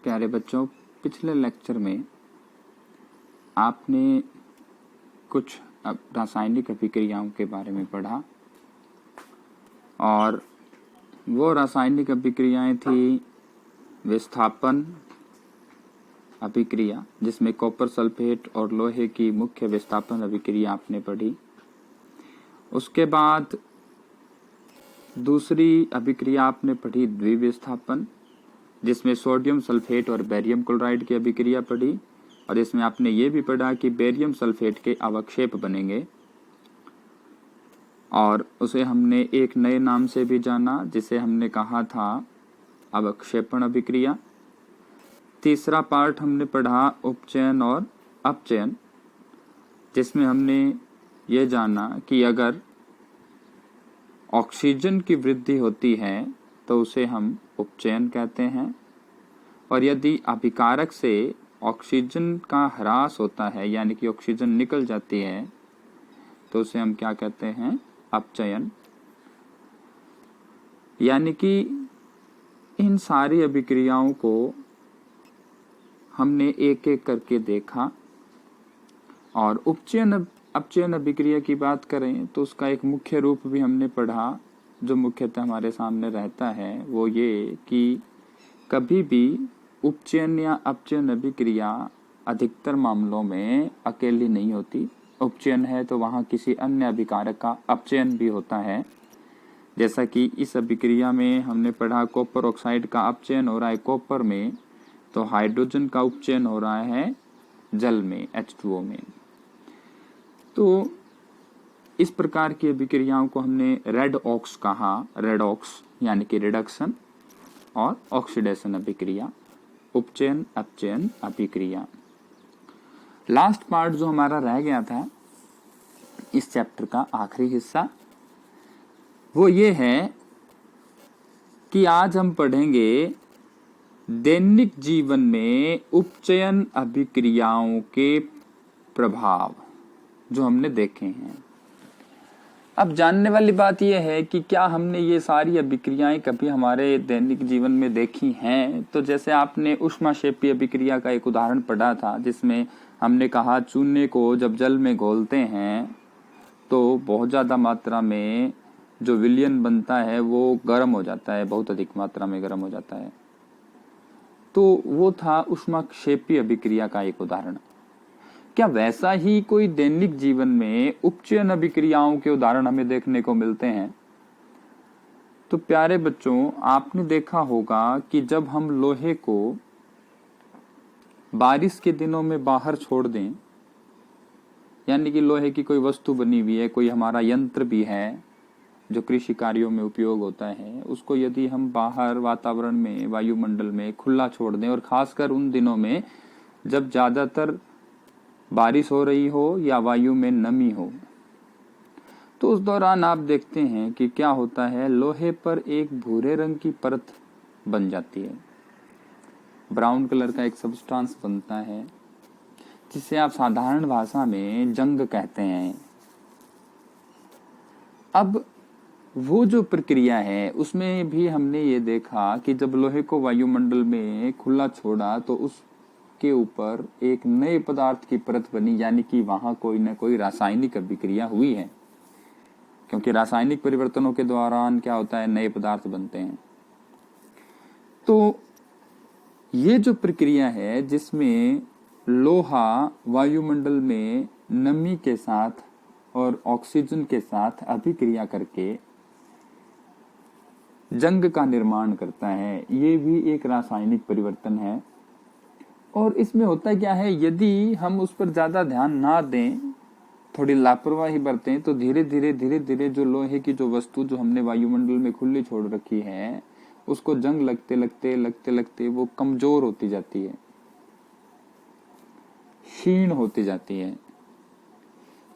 प्यारे बच्चों, पिछले लेक्चर में आपने कुछ रासायनिक अभिक्रियाओं के बारे में पढ़ा और वो रासायनिक अभिक्रियाएं थी विस्थापन अभिक्रिया, जिसमें कॉपर सल्फेट और लोहे की मुख्य विस्थापन अभिक्रिया आपने पढ़ी। उसके बाद दूसरी अभिक्रिया आपने पढ़ी द्विविस्थापन, जिसमें सोडियम सल्फेट और बेरियम क्लोराइड की अभिक्रिया पढ़ी और इसमें आपने ये भी पढ़ा कि बेरियम सल्फेट के अवक्षेप बनेंगे और उसे हमने एक नए नाम से भी जाना, जिसे हमने कहा था अवक्षेपण अभिक्रिया। तीसरा पार्ट हमने पढ़ा उपचयन और अपचयन, जिसमें हमने ये जाना कि अगर ऑक्सीजन की वृद्धि होती है तो उसे हम उपचयन कहते हैं और यदि अभिकारक से ऑक्सीजन का ह्रास होता है यानी कि ऑक्सीजन निकल जाती है तो उसे हम क्या कहते हैं? अपचयन। यानी कि इन सारी अभिक्रियाओं को हमने एक एक करके देखा और उपचयन अपचयन अभिक्रिया की बात करें तो उसका एक मुख्य रूप भी हमने पढ़ा, जो मुख्यतः हमारे सामने रहता है वो ये कि कभी भी उपचयन या अपचयन अभिक्रिया अधिकतर मामलों में अकेली नहीं होती। उपचयन है तो वहां किसी अन्य अभिकारक का अपचयन भी होता है, जैसा कि इस अभिक्रिया में हमने पढ़ा कॉपर ऑक्साइड का अपचयन हो रहा है कॉपर में, तो हाइड्रोजन का उपचयन हो रहा है जल में H2O में। तो इस प्रकार की अभिक्रियाओं को हमने रेडॉक्स कहा, रेडॉक्स यानी कि रिडक्शन और ऑक्सीडेशन अभिक्रिया, उपचयन अपचयन अभिक्रिया। लास्ट पार्ट जो हमारा रह गया था इस चैप्टर का आखिरी हिस्सा, वो ये है कि आज हम पढ़ेंगे दैनिक जीवन में उपचयन अभिक्रियाओं के प्रभाव जो हमने देखे हैं। अब जानने वाली बात यह है कि क्या हमने ये सारी अभिक्रियाएं कभी हमारे दैनिक जीवन में देखी हैं? तो जैसे आपने ऊष्माक्षेपी अभिक्रिया का एक उदाहरण पढ़ा था, जिसमें हमने कहा चूने को जब जल में घोलते हैं तो बहुत ज्यादा मात्रा में जो विलयन बनता है वो गर्म हो जाता है, बहुत अधिक मात्रा में गर्म हो जाता है। तो वो था ऊष्माक्षेपी अभिक्रिया का एक उदाहरण। क्या वैसा ही कोई दैनिक जीवन में उपचयन अभिक्रियाओं के उदाहरण हमें देखने को मिलते हैं? तो प्यारे बच्चों, आपने देखा होगा कि जब हम लोहे को बारिश के दिनों में बाहर छोड़ दें, यानी कि लोहे की कोई वस्तु बनी हुई है, कोई हमारा यंत्र भी है जो कृषि कार्यों में उपयोग होता है, उसको यदि हम बाहर वातावरण में वायुमंडल में खुला छोड़ दें और खासकर उन दिनों में जब ज्यादातर बारिश हो रही हो या वायु में नमी हो, तो उस दौरान आप देखते हैं कि क्या होता है, लोहे पर एक भूरे रंग की परत बन जाती है, ब्राउन कलर का एक सब्सटेंस बनता है जिसे आप साधारण भाषा में जंग कहते हैं। अब वो जो प्रक्रिया है उसमें भी हमने ये देखा कि जब लोहे को वायुमंडल में खुला छोड़ा तो उसके ऊपर एक नए पदार्थ की परत बनी, यानी कि वहां कोई न कोई रासायनिक अभिक्रिया हुई है, क्योंकि रासायनिक परिवर्तनों के दौरान क्या होता है, नए पदार्थ बनते हैं। तो ये जो प्रक्रिया है जिसमें लोहा वायुमंडल में नमी के साथ और ऑक्सीजन के साथ अभिक्रिया करके जंग का निर्माण करता है, ये भी एक रासायनिक परिवर्तन है। और इसमें होता क्या है, यदि हम उस पर ज्यादा ध्यान ना दें, थोड़ी लापरवाही बरतें, तो धीरे धीरे जो लोहे की जो वस्तु जो हमने वायुमंडल में खुली छोड़ रखी है उसको जंग लगते लगते वो कमजोर होती जाती है, क्षीण होती जाती है।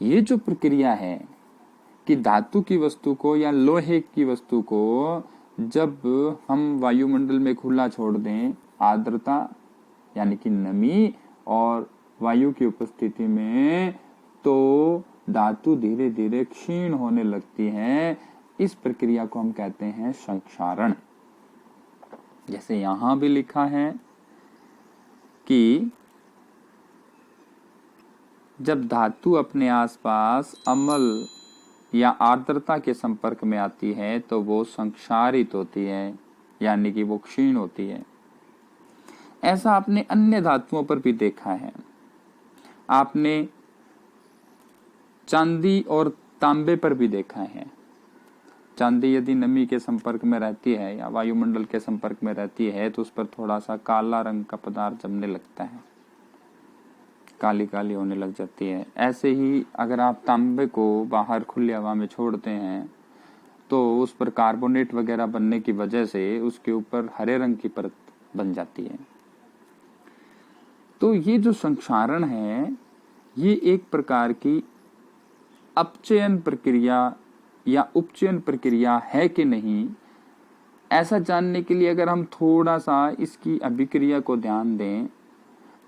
ये जो प्रक्रिया है कि धातु की वस्तु को या लोहे की वस्तु को जब हम वायुमंडल में खुला छोड़ दें, आर्द्रता यानी कि नमी और वायु की उपस्थिति में, तो धातु धीरे धीरे क्षीण होने लगती है। इस प्रक्रिया को हम कहते हैं संक्षारण। जैसे यहां भी लिखा है कि जब धातु अपने आसपास अम्ल या आर्द्रता के संपर्क में आती है तो वो संक्षारित होती है, यानी कि वो क्षीण होती है। ऐसा आपने अन्य धातुओं पर भी देखा है। आपने चांदी और तांबे पर भी देखा है। चांदी यदि नमी के संपर्क में रहती है या वायुमंडल के संपर्क में रहती है तो उस पर थोड़ा सा काला रंग का पदार्थ जमने लगता है, काली काली होने लग जाती है। ऐसे ही अगर आप तांबे को बाहर खुली हवा में छोड़ते हैं तो उस पर कार्बोनेट वगैरह बनने की वजह से उसके ऊपर हरे रंग की परत बन जाती है। तो ये जो संक्षारण है ये एक प्रकार की अपचयन प्रक्रिया या उपचयन प्रक्रिया है कि नहीं, ऐसा जानने के लिए अगर हम थोड़ा सा इसकी अभिक्रिया को ध्यान दें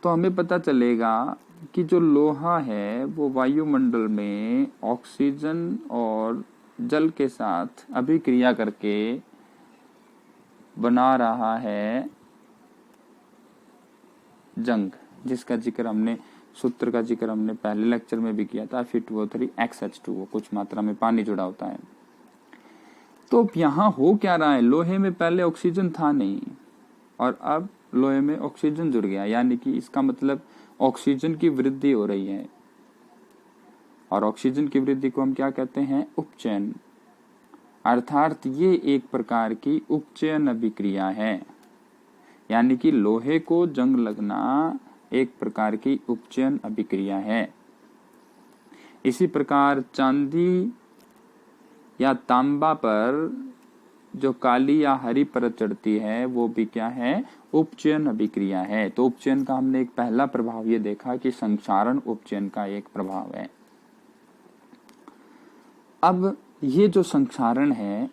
तो हमें पता चलेगा कि जो लोहा है वो वायुमंडल में ऑक्सीजन और जल के साथ अभिक्रिया करके बना रहा है जंग, जिसका जिक्र हमने सूत्र का जिक्र हमने पहले लेक्चर में भी किया था, Fe2O3 XH2O, कुछ मात्रा में पानी जुड़ा होता है। तो यहाँ हो क्या रहा है, लोहे में पहले ऑक्सीजन था नहीं और अब लोहे में ऑक्सीजन जुड़ गया, यानी कि इसका मतलब ऑक्सीजन की वृद्धि हो रही है। और ऑक्सीजन की वृद्धि को हम क्या कहते हैं, उपचयन। अर्थात ये एक प्रकार की उपचयन अभिक्रिया है, यानी कि लोहे को जंग लगना एक प्रकार की उपचयन अभिक्रिया है। इसी प्रकार चांदी या तांबा पर जो काली या हरी परत चढ़ती है वो भी क्या है, उपचयन अभिक्रिया है। तो उपचयन का हमने एक पहला प्रभाव ये देखा कि संक्षारण उपचयन का एक प्रभाव है। अब ये जो संक्षारण है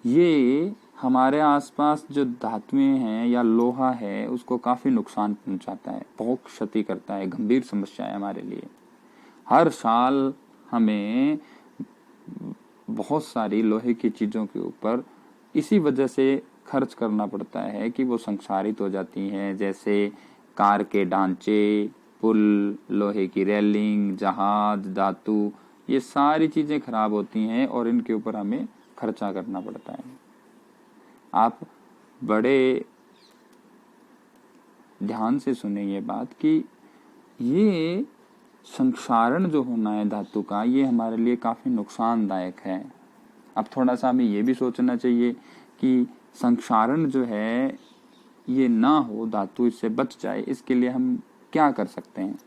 ये हमारे आसपास जो धातुएं हैं या लोहा है उसको काफी नुकसान पहुंचाता है, बहुत क्षति करता है, गंभीर समस्या है हमारे लिए। हर साल हमें बहुत सारी लोहे की चीजों के ऊपर इसी वजह से खर्च करना पड़ता है कि वो संक्षारित हो जाती हैं, जैसे कार के ढांचे, पुल, लोहे की रेलिंग, जहाज, धातु, ये सारी चीजें खराब होती हैं और इनके ऊपर हमें खर्चा करना पड़ता है। आप बड़े ध्यान से सुने ये बात कि ये संक्षारण जो होना है धातु का ये हमारे लिए काफी नुकसानदायक है। अब थोड़ा सा हमें ये भी सोचना चाहिए कि संक्षारण जो है ये ना हो, धातु इससे बच जाए, इसके लिए हम क्या कर सकते हैं।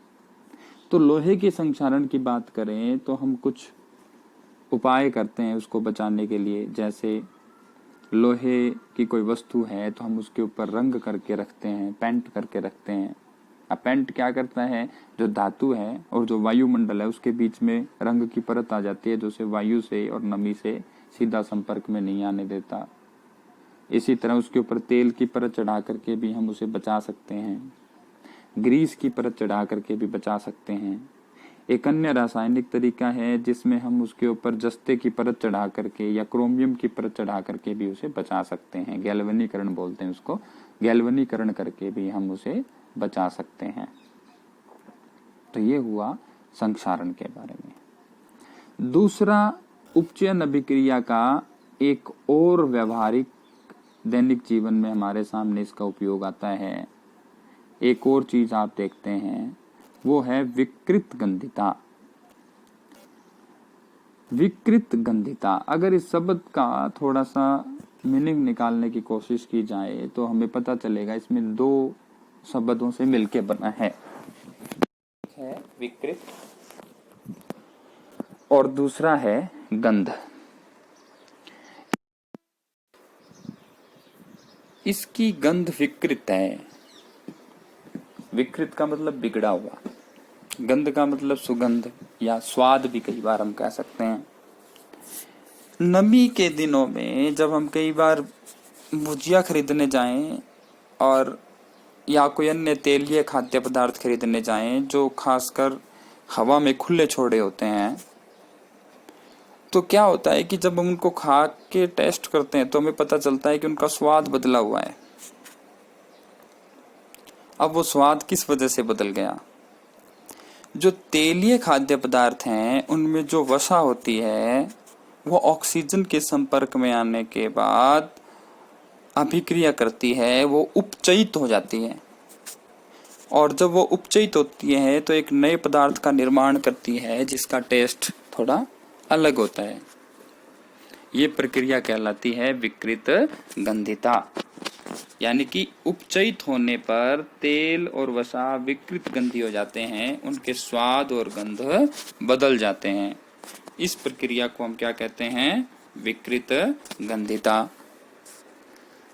तो लोहे के संक्षारण की बात करें तो हम कुछ उपाय करते हैं उसको बचाने के लिए। जैसे लोहे की कोई वस्तु है तो हम उसके ऊपर रंग करके रखते हैं, पेंट करके रखते हैं। अब पेंट क्या करता है, जो धातु है और जो वायुमंडल है उसके बीच में रंग की परत आ जाती है जो उसे वायु से और नमी से सीधा संपर्क में नहीं आने देता। इसी तरह उसके ऊपर तेल की परत चढ़ा करके भी हम उसे बचा सकते हैं, ग्रीस की परत चढ़ा करके भी बचा सकते हैं। एक अन्य रासायनिक तरीका है जिसमें हम उसके ऊपर जस्ते की परत चढ़ा करके या क्रोमियम की परत चढ़ा करके भी उसे बचा सकते हैं। गैल्वनीकरण बोलते हैं उसको, गैल्वनीकरण करके भी हम उसे बचा सकते हैं। तो ये हुआ संक्षारण के बारे में। दूसरा, उपचयन अभिक्रिया का एक और व्यवहारिक दैनिक जीवन में हमारे सामने इसका उपयोग आता है। एक और चीज आप देखते हैं वो है विकृत गंधिता। विकृत गंधिता, अगर इस शब्द का थोड़ा सा मीनिंग निकालने की कोशिश की जाए तो हमें पता चलेगा इसमें दो शब्दों से मिलके बना है विकृत और दूसरा है गंध। इसकी गंध विकृत है। विकृत का मतलब बिगड़ा हुआ, गंध का मतलब सुगंध या स्वाद भी कई बार हम कह सकते हैं। नमी के दिनों में जब हम कई बार भुजिया खरीदने जाएं और या कोई अन्य तेलीय खाद्य पदार्थ खरीदने जाएं जो खासकर हवा में खुले छोड़े होते हैं, तो क्या होता है कि जब हम उनको खा के टेस्ट करते हैं तो हमें पता चलता है कि उनका स्वाद बदला हुआ है। अब वो स्वाद किस वजह से बदल गया? जो तेलीय खाद्य पदार्थ हैं उनमें जो वसा होती है वो ऑक्सीजन के संपर्क में आने के बाद अभिक्रिया करती है, वो उपचयित हो जाती है, और जब वो उपचयित होती है तो एक नए पदार्थ का निर्माण करती है जिसका टेस्ट थोड़ा अलग होता है। ये प्रक्रिया कहलाती है विकृत गंधिता। यानी कि उपचयित होने पर तेल और वसा विकृत गंधी हो जाते हैं, उनके स्वाद और गंध बदल जाते हैं। इस प्रक्रिया को हम क्या कहते हैं? विकृत गंधिता।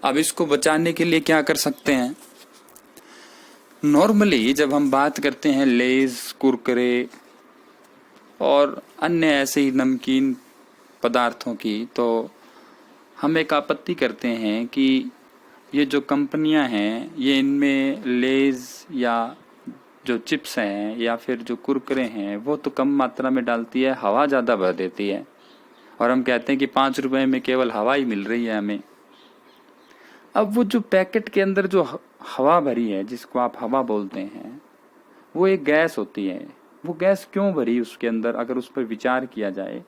अब इसको बचाने के लिए क्या कर सकते हैं? नॉर्मली जब हम बात करते हैं लेज, कुरकुरे और अन्य ऐसे ही नमकीन पदार्थों की, तो हम एक आपत्ति करते हैं कि ये जो कंपनियां हैं ये इनमें लेज या जो चिप्स हैं या फिर जो कुरकुरे हैं वो तो कम मात्रा में डालती है, हवा ज़्यादा भर देती है, और हम कहते हैं कि 5 रुपए में केवल हवा ही मिल रही है हमें। अब वो जो पैकेट के अंदर जो हवा भरी है, जिसको आप हवा बोलते हैं, वो एक गैस होती है। वो गैस क्यों भरी उसके अंदर, अगर उस पर विचार किया जाए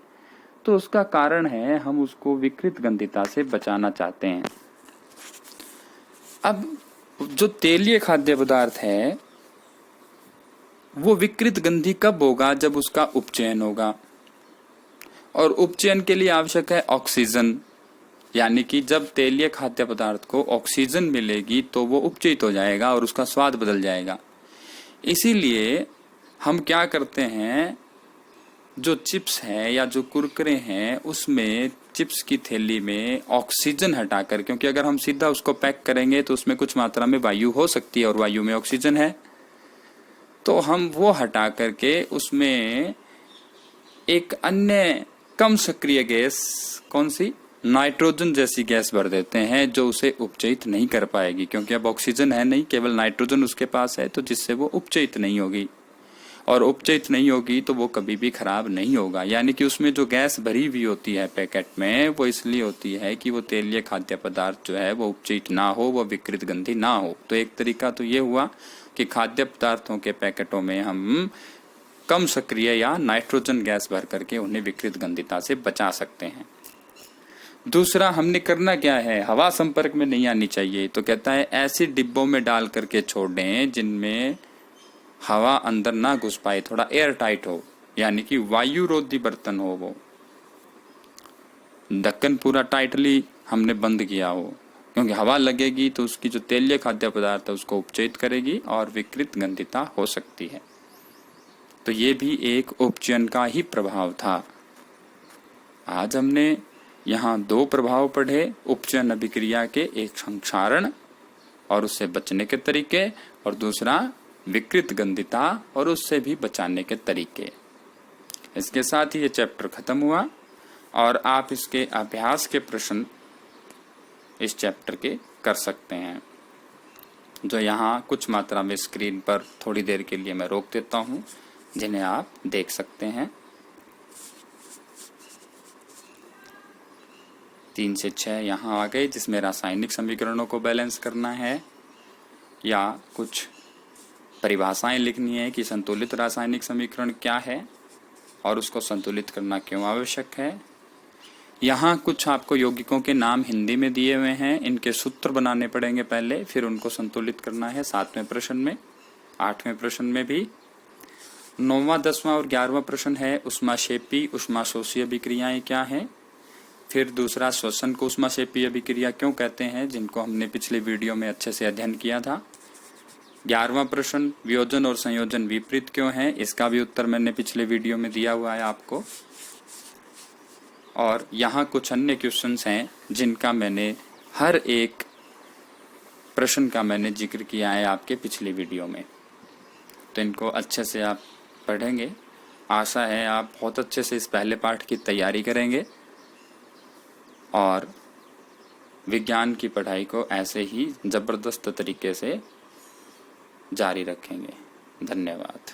तो उसका कारण है हम उसको विकृत गंधिता से बचाना चाहते हैं। अब जो तेलीय खाद्य पदार्थ है वो विकृत गंधी कब होगा? जब उसका उपचयन होगा, और उपचयन के लिए आवश्यक है ऑक्सीजन। यानी कि जब तेलीय खाद्य पदार्थ को ऑक्सीजन मिलेगी तो वो उपचयित हो जाएगा और उसका स्वाद बदल जाएगा। इसीलिए हम क्या करते हैं, जो चिप्स है या जो कुरकुरे हैं उसमें चिप्स की थैली में ऑक्सीजन हटाकर, क्योंकि अगर हम सीधा उसको पैक करेंगे तो उसमें कुछ मात्रा में वायु हो सकती है और वायु में ऑक्सीजन है, तो हम वो हटा करके उसमें एक अन्य कम सक्रिय गैस, कौन सी, नाइट्रोजन जैसी गैस भर देते हैं जो उसे उपचयित नहीं कर पाएगी, क्योंकि अब ऑक्सीजन है नहीं, केवल नाइट्रोजन उसके पास है, तो जिससे वो उपचयित नहीं होगी, और उपचयित नहीं होगी तो वो कभी भी खराब नहीं होगा। यानी कि उसमें जो गैस भरी हुई होती है पैकेट में, वो इसलिए होती है कि वो तेलीय खाद्य पदार्थ जो है वो उपचयित ना हो, वो विकृत गंधी ना हो। तो एक तरीका तो ये हुआ कि खाद्य पदार्थों के पैकेटों में हम कम सक्रिय या नाइट्रोजन गैस भर करके उन्हें विकृत गंधिता से बचा सकते हैं। दूसरा हमने करना क्या है, हवा संपर्क में नहीं आनी चाहिए, तो कहता है ऐसे डिब्बों में डाल करके छोड़ दें जिनमें हवा अंदर ना घुस पाए, थोड़ा एयर टाइट हो, यानी कि वायु रोधी बर्तन हो, वो ढक्कन पूरा टाइटली हमने बंद किया हो, क्योंकि हवा लगेगी तो उसकी जो तेलीय खाद्य पदार्थ है उसको उपचयित करेगी और विकृत गंधिता हो सकती है। तो ये भी एक उपचयन का ही प्रभाव था। आज हमने यहाँ 2 प्रभाव पढ़े, उपचयन अभिक्रिया के, एक संक्षारण और उससे बचने के तरीके, और दूसरा विकृत गंधिता और उससे भी बचाने के तरीके। इसके साथ ही ये चैप्टर खत्म हुआ, और आप इसके अभ्यास के प्रश्न इस चैप्टर के कर सकते हैं, जो यहाँ कुछ मात्रा में स्क्रीन पर थोड़ी देर के लिए मैं रोक देता हूँ, जिन्हें आप देख सकते हैं। 3 से 6 यहाँ आ गए, जिसमें रासायनिक समीकरणों को बैलेंस करना है या कुछ परिभाषाएं लिखनी है कि संतुलित रासायनिक समीकरण क्या है और उसको संतुलित करना क्यों आवश्यक है। यहाँ कुछ आपको यौगिकों के नाम हिंदी में दिए हुए हैं, इनके सूत्र बनाने पड़ेंगे पहले, फिर उनको संतुलित करना है 7वें प्रश्न में, 8वें प्रश्न में भी। 9वां, 10वां और 11वां प्रश्न है ऊष्माक्षेपी ऊष्माशोषी अभिक्रियाएं क्या है। फिर दूसरा, श्वसन को ऊष्माक्षेपी अभिक्रिया क्यों कहते हैं, जिनको हमने पिछले वीडियो में अच्छे से अध्ययन किया था। 11वां प्रश्न, वियोजन और संयोजन विपरीत क्यों है, इसका भी उत्तर मैंने पिछले वीडियो में दिया हुआ है आपको। और यहाँ कुछ अन्य क्वेश्चंस हैं जिनका मैंने हर एक प्रश्न का मैंने जिक्र किया है आपके पिछले वीडियो में, तो इनको अच्छे से आप पढ़ेंगे। आशा है आप बहुत अच्छे से इस पहले पाठ की तैयारी करेंगे और विज्ञान की पढ़ाई को ऐसे ही जबरदस्त तरीके से जारी रखेंगे। धन्यवाद।